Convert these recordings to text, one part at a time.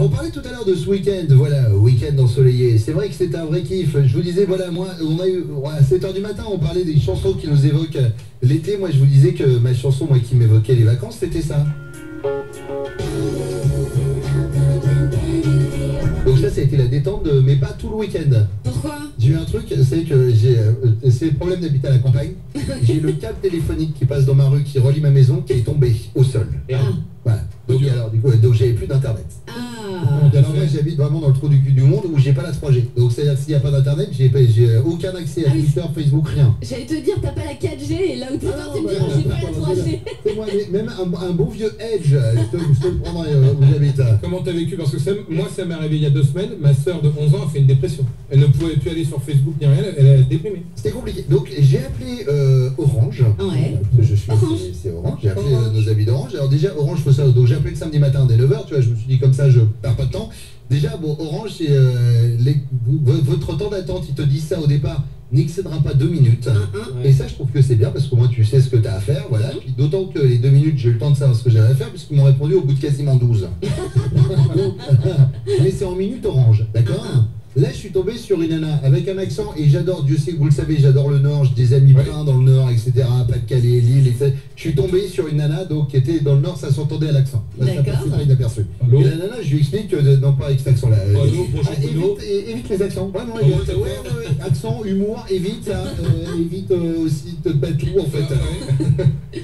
On parlait tout à l'heure de ce week-end, voilà, week-end ensoleillé. C'est vrai que c'était un vrai kiff. Je vous disais, voilà, moi, on a eu, à 7h du matin, on parlait des chansons qui nous évoquent l'été. Moi, je vous disais que ma chanson, moi, qui m'évoquait les vacances, c'était ça. Donc ça a été la détente, mais pas tout le week-end. Pourquoi? J'ai eu un truc, c'est que c'est le problème d'habiter à la campagne. J'ai le câble téléphonique qui passe dans ma rue, qui relie ma maison, qui est tombé au sol. Voilà. Donc, donc j'avais plus d'internet. Alors moi j'habite vraiment dans le trou du cul du monde où j'ai pas la 3G. Donc c'est-à-dire s'il n'y a pas d'internet, j'ai aucun accès à Twitter, Facebook, rien. J'allais te dire, t'as pas la 4G et là où t'es parti me dire j'ai pas la 3G. Moi, même un bon vieux Edge, je te le prendrai où j'habite. Comment t'as vécu? Parce que moi ça m'est arrivé il y a 2 semaines, ma soeur de 11 ans a fait une dépression. Elle ne pouvait plus aller sur Facebook ni rien, elle est déprimée. C'était compliqué. Donc j'ai appelé Orange. Ouais. C'est Orange. J'ai appelé nos amis d'Orange. Alors déjà Orange, faut ça. Donc j'ai appelé le samedi matin dès 9h, tu vois, je me suis dit comme ça je perds pas de temps. Déjà, bon, Orange, c'est votre temps d'attente, ils te disent ça au départ, n'excédera pas 2 minutes. Et ça, je trouve que c'est bien, parce que moi, tu sais ce que tu as à faire, voilà. Puis d'autant que les 2 minutes, j'ai eu le temps de savoir ce que j'avais à faire, puisqu'ils m'ont répondu au bout de quasiment 12. Mais c'est en minutes Orange, d'accord? Là, je suis tombé sur une nana avec un accent, et j'adore, Dieu sait que vous le savez, j'adore le Nord, j'ai des amis pleins dans le Nord, etc., Pas-de-Calais, Lille, etc. Je suis tombé sur une nana, donc, qui était dans le Nord, ça s'entendait à l'accent. D'accord. Et la nana, je lui explique que, non pas avec cet accent-là, évite les accents, vraiment, accent, humour, évite ça, évite aussi de te battre tout, en fait.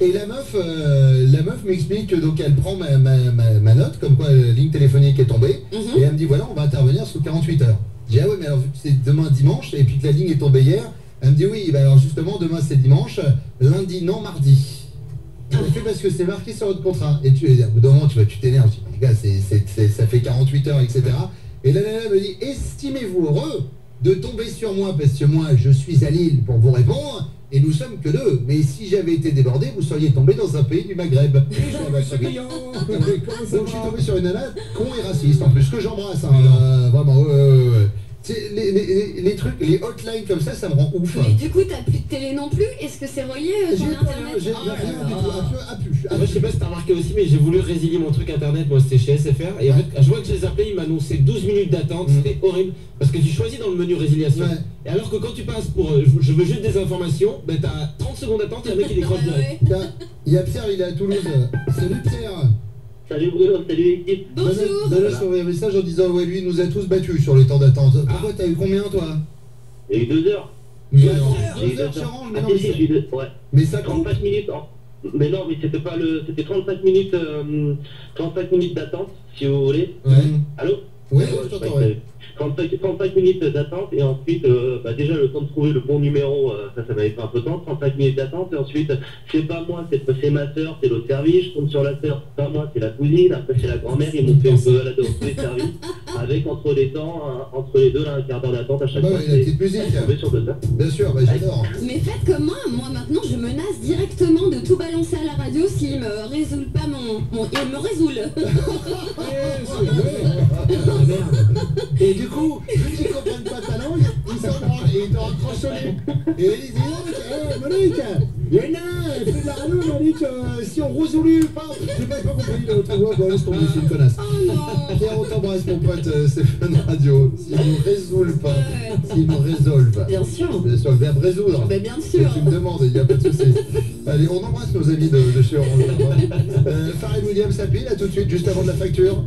Et la meuf m'explique que, donc, elle prend ma note, comme quoi, la ligne téléphonique est tombée, et elle me dit, voilà, on va intervenir sous 48 heures. Je dis, ah ouais, mais alors vu que c'est demain dimanche et puis que la ligne est tombée hier, elle me dit oui, bah alors justement demain c'est dimanche, lundi non, mardi. Je le fais parce que c'est marqué sur votre contrat. Et au bout d'un moment tu t'énerves, tu dis, les gars, ça fait 48 heures, etc. Et la nana me dit, estimez-vous heureux de tomber sur moi parce que moi je suis à Lille pour vous répondre et nous sommes que 2. Mais si j'avais été débordé, vous seriez tombé dans un pays du Maghreb. Donc je suis tombé sur une nana con et raciste en plus, que j'embrasse, hein, vraiment. Les trucs, les hotlines comme ça me rend ouf. Mais du coup, t'as plus de télé non plus? Est-ce que c'est relié ton internet? J'ai rien du tout, Moi je sais pas si t'as remarqué aussi, mais j'ai voulu résilier mon truc internet, moi c'était chez SFR, et en fait, je vois que je les appelais, ils m'annonçaient 12 minutes d'attente, c'était horrible, parce que tu choisis dans le menu résiliation, et alors que quand tu passes pour je veux juste des informations, ben t'as 30 secondes d'attente et un mec il décroche direct. Il y a Pierre, il est à Toulouse. Salut Pierre. Salut Bruno, salut l'équipe. Bonjour. Donne sur un message en disant ouais, lui il nous a tous battus sur les temps d'attente. Pourquoi t'as eu combien toi? Il y a eu 2 heures. 2 heures sur Orange, mais non. Ouais. Mais ça compte. 35 minutes. Mais non, mais c'était pas le. C'était 35 minutes d'attente, si vous voulez. Allô? Oui, je t'entends. 35 minutes d'attente et ensuite déjà le temps de trouver le bon numéro, ça m'avait fait un peu de temps, 35 minutes d'attente et ensuite c'est pas moi, c'est ma soeur, c'est l'autre service, je tombe sur la soeur, c'est pas moi, c'est la cousine, après c'est la grand-mère, ils m'ont fait un peu balader dans tous les services avec entre les deux là, un quart d'heure d'attente à chaque fois. La petite musique. Sur 2 heures. Bien sûr, j'adore. Mais faites comme moi maintenant je menace directement de tout balancer à la radio s'il me résout pas il me résout. Et du coup, vu qu'ils comprennent pas ta langue, ils s'en branlent et ils t'ont raccrochonné. Et ils disent, Monique, il y a une nana, elle fait de la radio, Monique, si on résolue pas, j'ai pas compris l'autre voix, bon laisse tomber, c'est une connasse. Pierre, on t'embrasse mon pote, c'est Fun Radio. S'ils nous résolvent pas, s'ils nous résolvent. Bien sûr. Bien sûr, le verbe résoudre. Mais bien sûr. Tu me demandes, il n'y a pas de souci. Allez, on embrasse nos amis de chez Orange. Pharrell Williams s'appuie là tout de suite, juste avant de la facture.